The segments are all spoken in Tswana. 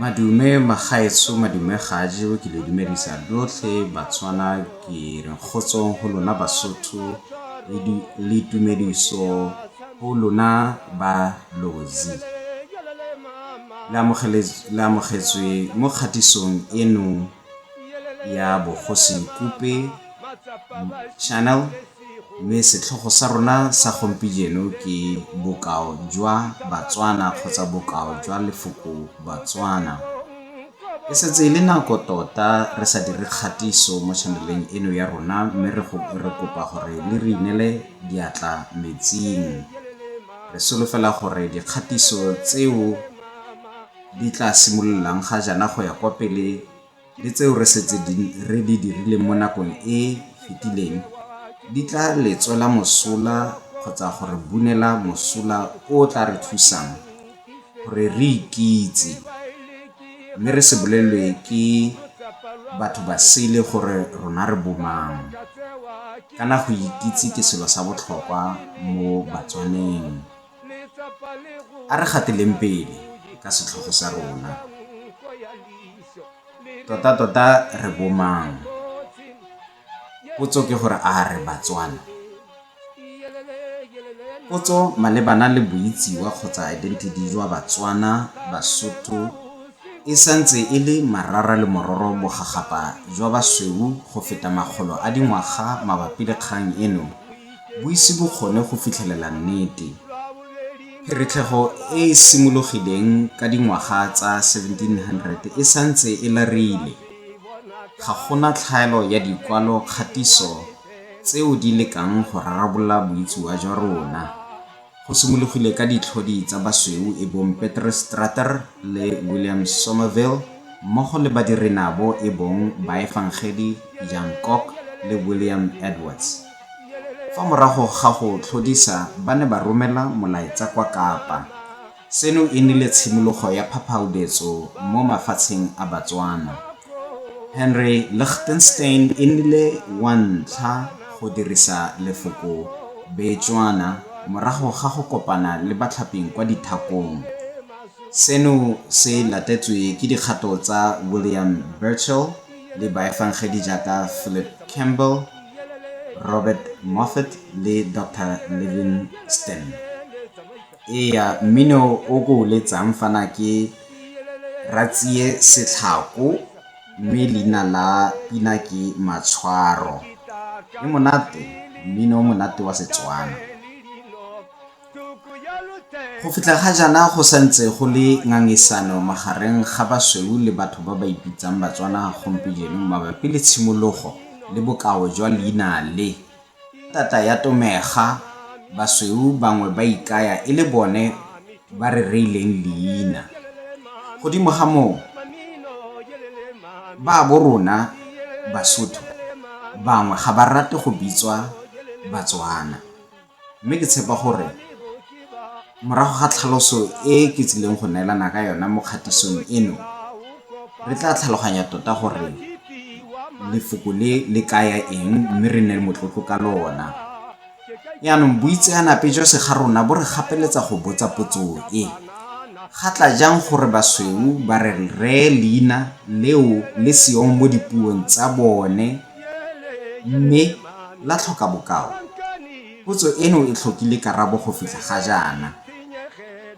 Madume magaetso madume ga jewe ke le dumedisa dotlhe Batswana ke re kgotsong go lona Basotho le tumediso go lona ba lozi. Le amogetswe mo kgatisong eno ya Bogosi Kupe channel mme setlhogo sa rona sa gompieno ke bokao jwa Batswana kgotsa bokao jwa lefoko Batswana. E setse le nako tota re sa dire kgatiso mo channeleng eno ya rona mme re kopa gore le re inele diatla metsing. Re solofela gore dikgatiso tseo di tla simololang ga jana go ya kwa pele le tseo re setse re di dirile mo nakong e fetileng di tla le tswela mosola kgotsa gore bunela mosola o tla re thusang gore re ikitse mme re se bolelwe ke batho ba sele gore rona re bomang. Kana go ikitse ke selo sa botlhokwa mo Batswaneng. A re gateleng pele ka setlhogo sa rona. Tota re bomang. Potso ke gore a re Batswana. Potso malebana le boitsiwa kgotsa identity jwa Batswana, Basotho e santse e le marara le mororo bogagapa jwa basweu go feta makgolo a dingwaga mabapi le kgang eno bo ise bo kgone go fitlhelela nnete. Pheretlhego e e simologileng ka dingwaga tsa 1700 e santse e larile. Ga gona tlhaelo ya dikwalo kgatiso tseo di lekang go rarabolola boitsiwa jwa rona. Go simologile ka ditlhodi tsa basweu e bong Petrus Strater le William Somerville mmogo le badirenabo e bong baefangedi Jan Kok le William Edwards. Fa morago ga go tlhodisa ba ne ba romela molaetsa kwa Kapa. Seno e nnile tshimologo ya phaphaudetso mo mafatsheng a Batswana. Henry Lichtenstein e nnile wa ntlha go dirisa lefoko Betswana morago ga go kopana le batlhaping kwa dithakong. Seno se latetswe ke dikgato tsa William Burchell le baefangedi jaaka Philip Campbell, Robert Moffat le Dr. Livingstone. Eya, mmino o ko letsang fana ke Ratsie Setlhako mme leina la pina ke Matshwaro. E monate, mmino monate wa Setswana. Go fitlha ga jana go santse go le ngangisano magareng ga basweu le batho ba ba ipitsang Batswana gompieno mabapi le tshimologo le bokao jwa leina le. Tata ya Tomega basweu bangwe ba ikaya e le bone ba re reileng leina. Godimo ga moo ba bo rona Basotho bangwe ga ba rate go bitswa Batswana. Mme ke tshepa gore morago ga tlhaloso e ke tsileng go neelana ka yona mo kgatisong eno re tla tlhaloganya tota gore lefoko le kaya eng mme re nne motlotlo ka lona. Yaanong boitseanape jwa se ga rona bo re gapeletsa go botsa potso e. Ga tla jang gore basweu ba re ree leina leo le seong mo dipuong tsa bone mme la tlhoka bokao? Potso eno e tlhokile karabo go fitlha ga jana.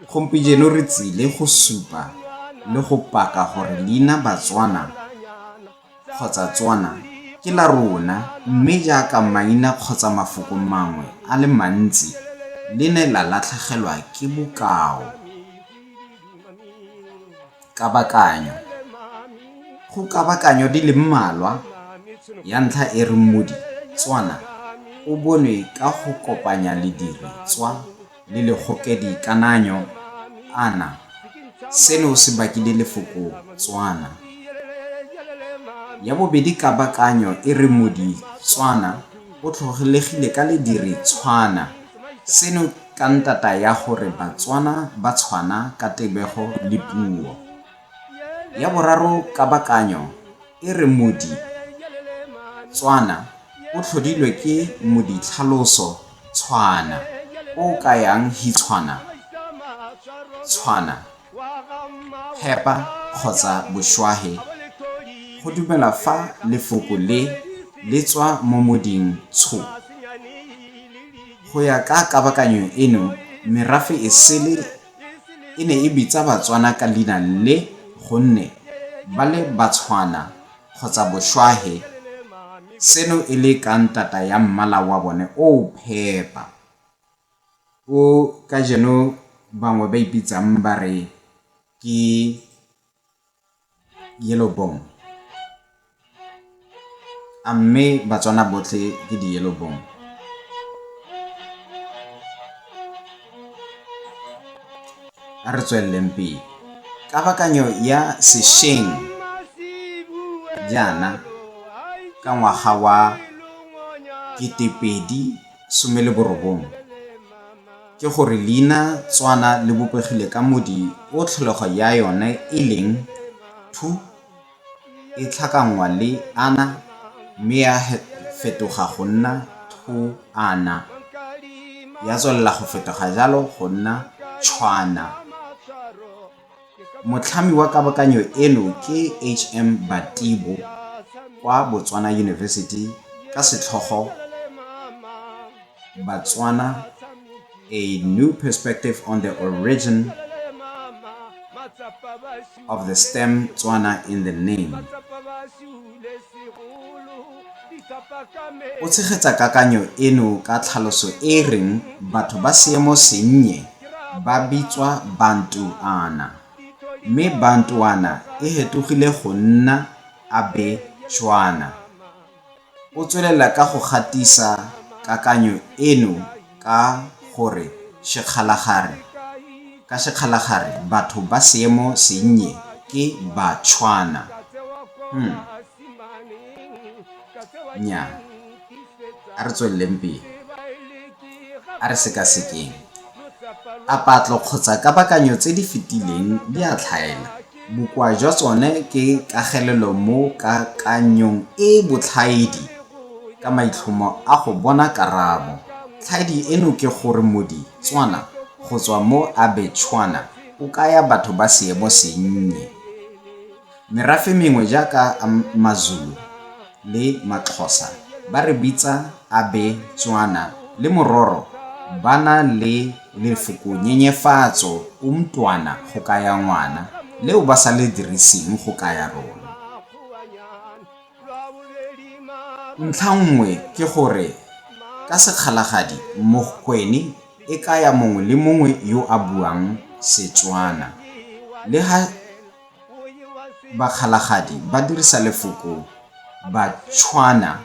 Gompieno re tsile go supa le go paka gore leina Batswana kgotsa Tswana ke la rona mme jaaka maina kgotsa mafoko mangwe a le mantsi le ne la latlhegelwa ke bokao. Kabakanyo. Go kabakanyo di le mmalwa. Ya ntlha e re Modi Tswana o bonwe ka go kopanya lediri tswa le legokedi kananyo ana. Seno se bakile lefoko Tswana. Ya bobedi kabakanyo e re Modi Tswana o tlhogelegile ka lediri Tshwana. Seno ka ntata ya gore Batswana ba tshwana ka tebego le puo. Ya boraro kabakanyo e re Modi Tswana o tlhodilwe ke Moditlhaloso Tshwana o kayang Hitshwana Tshwana phepa kgotsa bošwahe go dumela fa lefoko le tswa mo moding tsho. Go ya ka kabakanyo eno, merafe e ne e bitsa Batswana ka leina le gonne ba le Batshwana kgotsa bošwahe, seno e le ka ntata ya mmala wa bone o phepa o ka jeno bangwe ba ipitsang ba re ke yellow bone. A mme Batswana botlhe ke di yellow bone. A re tsweleleng pele. Kabakanyo ya sešweng jaana ka ngwaga wa 2019 ke gore leina Tswana le bopegile ka modi o tlholego ya yone e leng thu e tlhakangwa le ana mme ya fetoga go nna thu ana, ya tswelela go fetoga jalo go nna Tshwana. Motlhami wa kabakanyo eno ke H.M. Batibo kwa Botswana University ka setlhogo Batswana, a new perspective on the origin of the stem Tswana in the name. O tshegetsa kakanyo eno ka tlhaloso e reng batho ba seemo sennye ba bitswa Bantuana, mme Bantuana e hetogile go nna Abetswana. O tswelela ka go gatisa kakanyo eno ka gore ka sekgalagare batho ba seemo sennye ke Batshwana. Nnyaa, a re tsweleleng pele, a re sekasekeng. A patlo kgotsa kabakanyo tse di fetileng di a tlhaela. Bokwa jwa tsone ke kagelelo mo kakanyong e botlhaedi ka maitlhomo a go bona karabo. Tlhaedi eno ke gore modi Tswana go tswa mo Abetshwana o kaya batho ba seemo sennye. Merafe mengwe jaaka Mazulu le Maxhosa ba re bitsa Abetswana le Mororo ba na le lefoko nyenyefatso umntwana go kaya ngwana leo ba sa le diriseng go kaya rona. Ntlha nngwe ke gore ka sekgalagadi Mogweni e kaya mongwe le mongwe yo a buang Setswana, le ha bakgalagadi ba dirisa lefoko Batshwana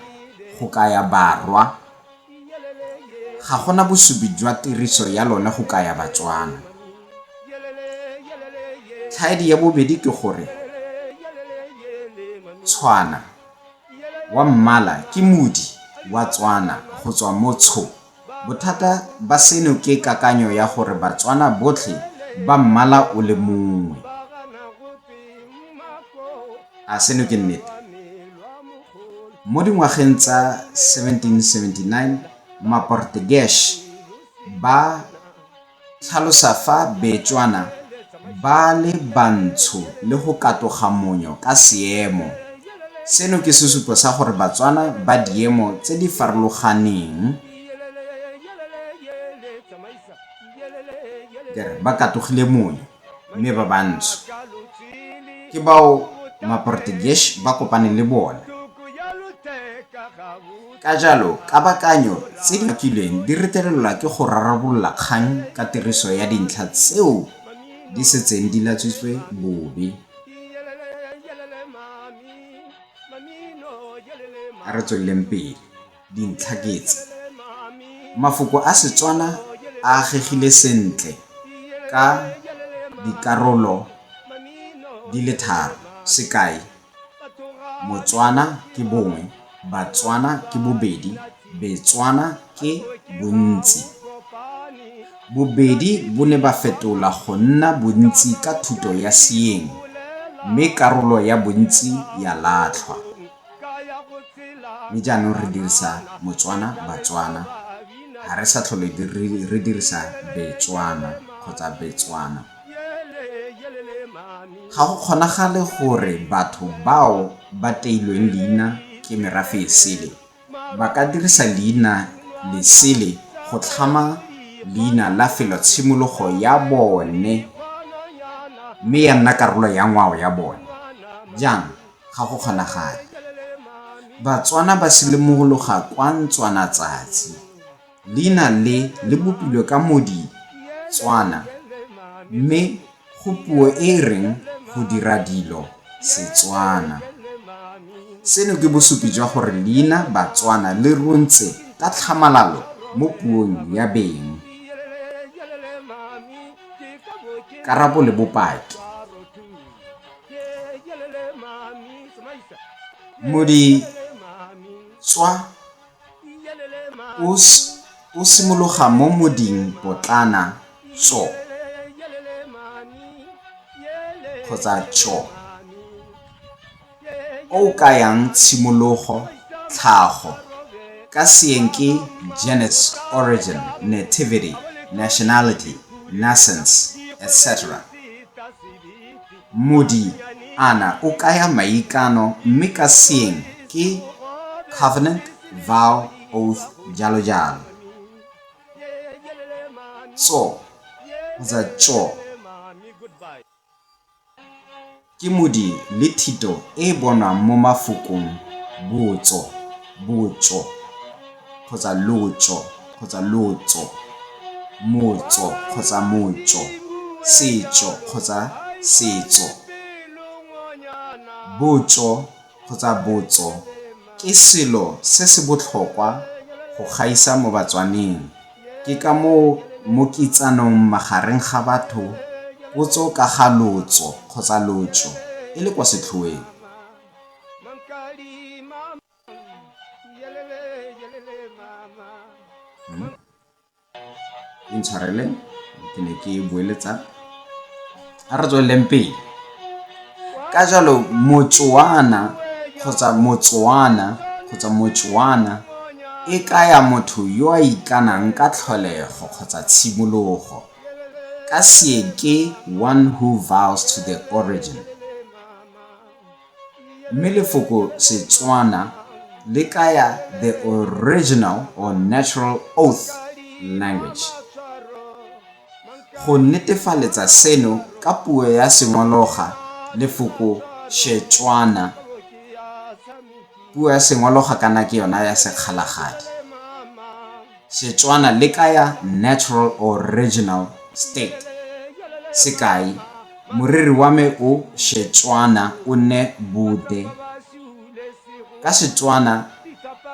go kaya barwa, ga gona bosupi jwa tiriso ya lone go kaya Batswana. Tlhaedi ya bobedi ke gore Tshwana wa mmala ke modi wa Tswana go tswa mo Tsho. Bothata ba seno ke kakanyo ya gore Batswana botlhe ba mmala o le mongwe. A seno ke nnete? Mo dingwageng tsa 1779 Maportuguese ba tlhalosa fa Betswana ba le bantsho le go katoga monyo ka seemo. Seno ke sesupo sa gore Batswana ba diemo tse di farologaneng ba katogile monyo mme ba bantsho ke bao Maportuguese ba kopane le bona. Ka jalo, kabakanyo tse di makilweng di retelelwa ke go rarabolola kgang ka tiriso ya dintlha tseo di setseng di latswitswe bobe. A re tsweleleng pele. Dintlha ke tse. Mafoko a Setswana a agegile sentle ka dikarolo di le tharo. Sekai, Motswana ke bongwe, Batswana ke bobedi, Betswana ke bontsi. Bobedi bo ne ba fetola go nna bontsi ka thuto ya Seeng, mme karolo ya bontsi ya latlhwa. Mme jaanong re dirisa Motswana, Batswana, ga re sa tlhole re dirisa Betswana kgotsa Betswana. ga go kgonagale gore batho bao ba teilweng leina ke merafe e sele ba ka dirisa leina lesele go tlhama leina la felotshimologo ya bone mme ya nna karolo ya ngwao ya bone. Jang ga go kgonagale Batswana ba simologa kwa Ntswanatsatsi. Leina le bopilwe ka modi Tswana mme go puo e reng go dira dilo Setswana. Seno ke bosupi jwa gore leina Batswana le runtse ka tlhamalalo mo puong ya beng. Karabo le bopaki. Modi Tswa o simologa mo moding potlana Tso kgotsa Tso o kayang tshimologo, tlhago, ka seeng ke genus, origin, nativity, nationality, nascence, etc. Modi Ana o kaya maikano mme ka seeng ke covenant, vow, oath, jalo jalo. Tso kgotsa Tso ke modi le thito e bonwang mo mafokong botso, botso kgotsa lotso kgotsa lotso, motso kgotsa motso, setso kgotsa setso. Botso kgotsa botso ke selo se se botlhokwa go gaisa mo Batswaneng. Ke ka mo kitsanong magareng ga batho potso ka ga lotso kgotsa lotso e le kwa setlhoeng. Intshwareleng ke ne ke boeletsa a re tsweleng pele. Ka jalo Motswana kgotsa Motswana kgotsa Motswana e kaya motho yo a ikanang ka tlholego kgotsa tshimologo. Ka seeng ke one who vows to the origin. Mme lefoko Setswana le kaya the original or natural oath language. Go netefaletsa seno ka puo ya Sengologa lefoko Shetswana. Puo ya Sengologa kana ke yona ya Sekgalagadi. Setswana le kaya natural original state. Sekai, moriri wa me o Shetswana o nne Bude. Ka Setswana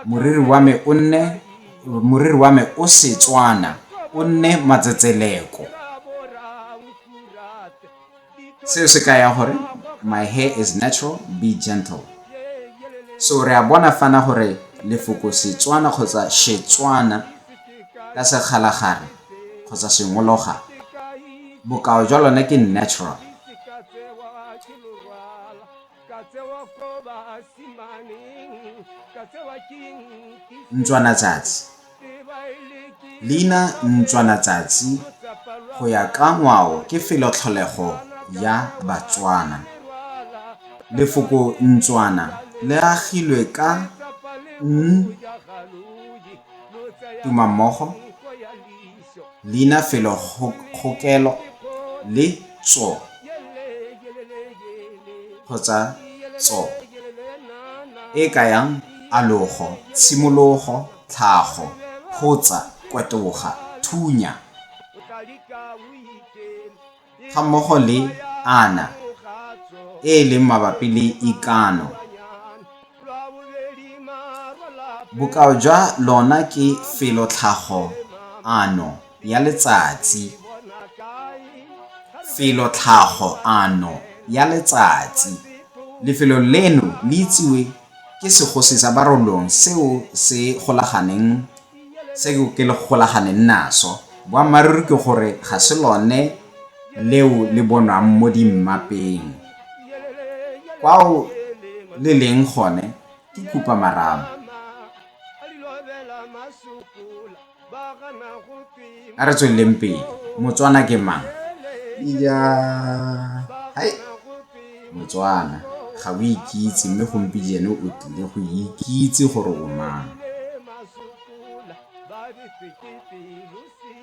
moriri wa me o Setswana o nne Matsetseleko. Seo se kaya gore my hair is natural, be gentle. So re a bona fana gore lefoko Setswana kgotsa Shetswana ka Sekgalagadi kgotsa Sengologa bokao jwa lone ke natural. Ntswanatsatsi. Leina Ntswanatsatsi go ya ka ngwao ke felotlholego ya Batswana. Lefoko Ntswana le agilwe ka tumammogo, leina felokgokelo le Tso kgotsa Tso e kayang alogo, tshimologo, tlhago, kgotsa kwetoga, thunya. Ga mmogo le Ana e leng mabapi le ikano. Bokao jwa lona ke felotlhago ano ya letsatsi. Felotlhago ano ya letsatsi. Lefelo leno le itsiwe ke segosi sa barolong seo ke le golaganeng naso. Boammaruri ke gore ga se lone leo le bonwang mo dimmapeng. Kwao le leng gone ke Khupamarama. A re tsweleng pele. Motswana ke mang? hai Motswana ga o ikitse mme gompieno o tlile go ikitse gore o mang.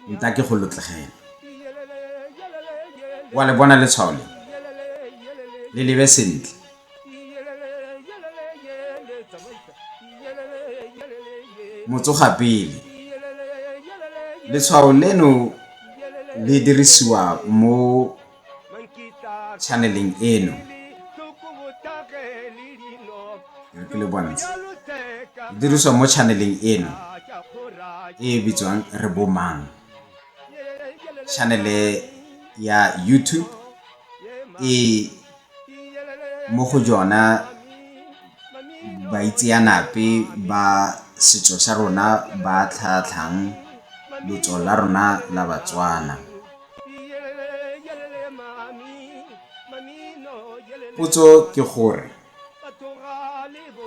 Nta ke go lotlegela wa le bona letshwao le lebe sentle. Motsoga pele letshwao leno le dirisiwa mo channeleng eno ke le bontsha le dirisiwa mo channeleng eno e bitswang Re Bomang, channel ya YouTube e mo go jona baitseanape ba setso sa rona ba tlhatlhang lotso la rona la Batswana. Potso ke gore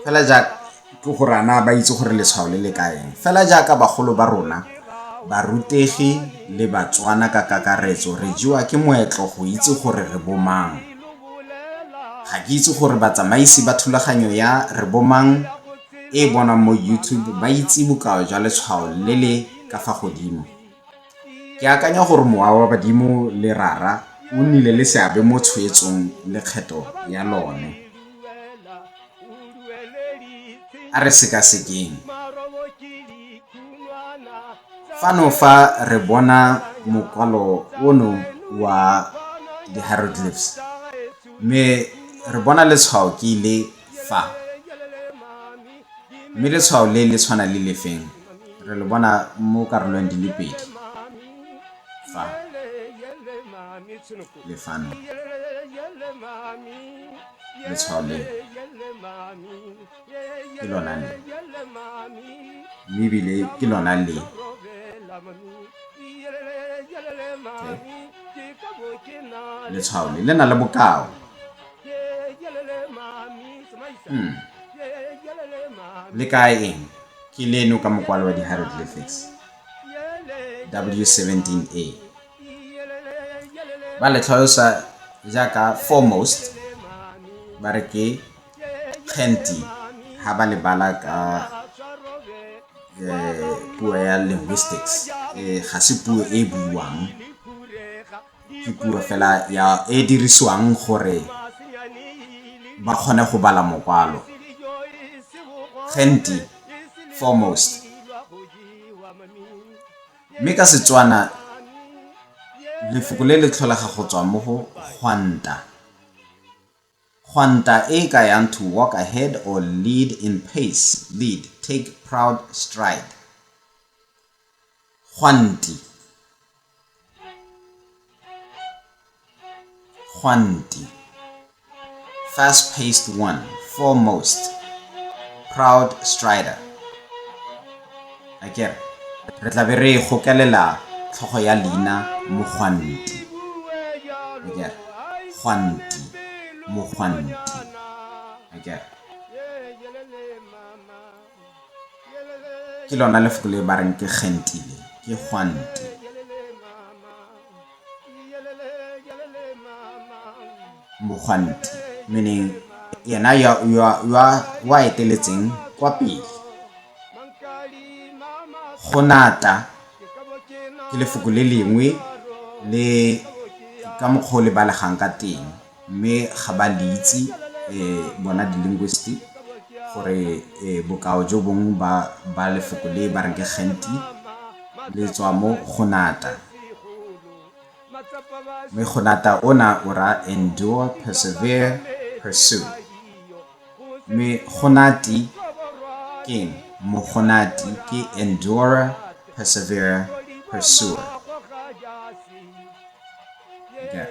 fela jaaka ke gore ana ba itse gore letshwao le le kaeng, fela jaaka bagolo ba rona barutegi le Batswana ka kakaretso re jiwa ke moetlo go itse gore re bomang. Ga ke itse gore batsamaisi ba thulaganyo ya Re Bomang e bonang mo YouTube ba itse bokao jwa letshwao le le ka fa godimo. Ke akanya gore mowa wa badimo le rara o nnile le seabe mo tshwetsong le kgetho ya lone. A re sekasekeng fano fa re bona mokwalo ono wa di-hieroglyphs mme re bona letshwao ke ile fa, mme letshwao le le tshwana le le feng re le bona mo karolong di le pedi, fa le fano. Letshwao le ke lona le mme ebile ke lona le letshwao le na le bokao. Le kae eng ke leno ka mokwalo wa di-hieroglyphics W17A ba le tlhalosa jaaka foremost ba re ke kgenti ha ba le bala ka puo ya linguistics. Ga se puo e buiwang, ke puo fela ya e dirisiwang gore ba kgone go bala mokwalo. Kgenti foremost, mme ka Setswana lefoko le le tlholega go tswa mo go gwanta. Gwanta e kayang to walk ahead or lead in pace, lead, take proud stride. Gwanti, gwanti, fast-paced one, foremost, proud strider. Akere re tla be re gokelela tlhogo ya leina mo gwanti. Akere gwanti mo gwanti. Akere ke lona lefoko le ba reng ke kgentile ke gwanti. Mogwanti meaning yena wa eteletseng kwa pele. Go nata ke lefoko le lengwe le ka mokgwa le balegang ka teng, mme ga ba le itse bona di-linguist gore bokao jo bongwe ba lefoko le ba reng ke kgenti le tswa mo go nata. Mme go nata ona o ra endure, persevere, pursue. Mme go nati keng mo go nati ke endure, persevere, pursue. Okay.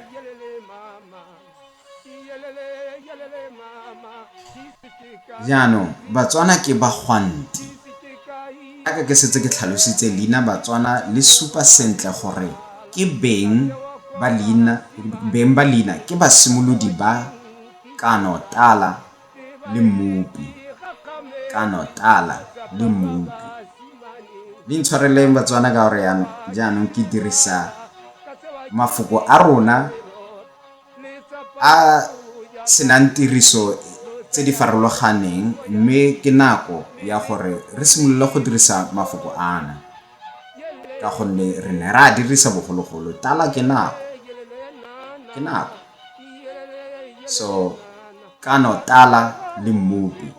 Jaanong Batswana ke ba gwanti. Aka ke setse ke tlhalositse leina Batswana le supa sentle gore ke beng ba leina ke basimolodi ba kano tala le mmupi. Kano tala le mmupi. Le ntshwareleng Batswana ka gore jaanong ke dirisa mafoko a rona a senang tiriso tse di farologaneng, mme ke nako ya gore re simolole go dirisa mafoko ana ka gonne re ne re a dirisa bogologolo. Tala ke nako. So kano, tala le mmupi.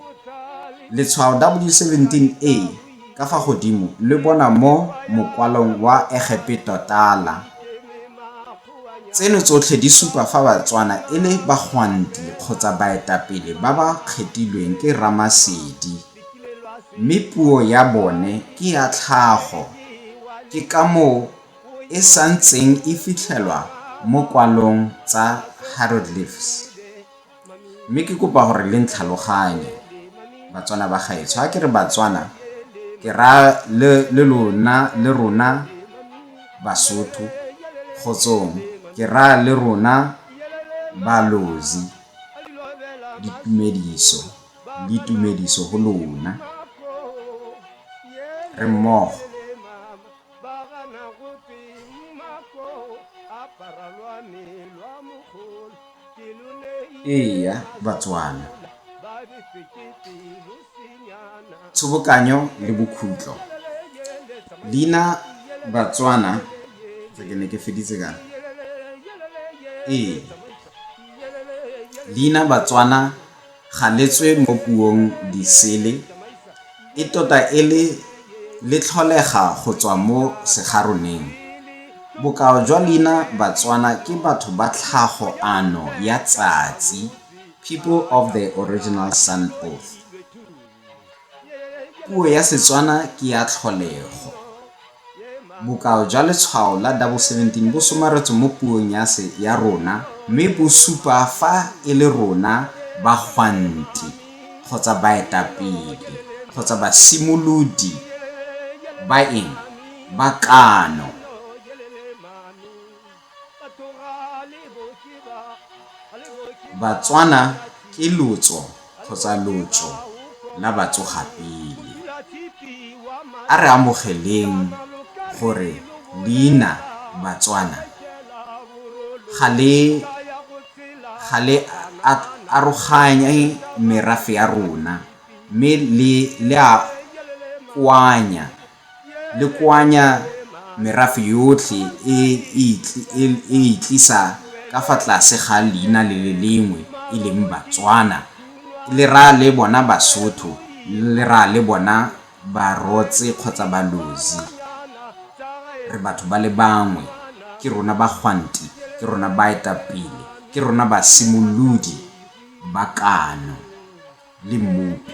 Letshwao W17A ka fa godimo le bona mo mokwalong wa Egepetwa tala. Tseno tsotlhe di supa fa Batswana e le bagwanti kgotsa baetapele ba ba kgethilweng ke Ramasedi, mme puo ya bone ke ya tlhago. Ke ka moo e santseng e fitlhelwa mo kwalong tsa hieroglyphs. Mme ke kopa gore le ntlhaloganye Batswana ba gaetsho. Ha ke re Batswana ke ra le rona Basotho, kgotsong ke ra le rona Balozi. Ditumediso go lona, re mmogo. Eya Batswana, tshobokanyo le bokhutlo. Leina Batswana tse ke ne ke feditse ka leina Batswana ga letswe mo puong disele, e tota e le tlholega go tswa mo segaroneng. Bokao jwa leina Batswana ke batho ba tlhago ano ya tsatsi, people of the original sun oath. Puo ya Setswana ke ya tlholego. Bokao jwa letshwao la W17 bo somaretswe mo puong ya rona, mme bo supa fa e le rona bagwanti kgotsa baetapele kgotsa basimolodi ba eng ba kano. Batswana ke lotso kgotsa lotso la batsogapele. A re amogeleng gore leina Batswana ga le aroganye merafe ya rona, mme le a kwanya merafe yotlhe e itlisa ka fa tlase ga leina le lengwe e leng Batswana. Le ra le bona Basotho, le ra le bona Barotse kgotsa Balozi. Re batho ba le bangwe, ke rona bagwanti, ke rona baetapele, ke rona basimolodi ba kano le mmupi.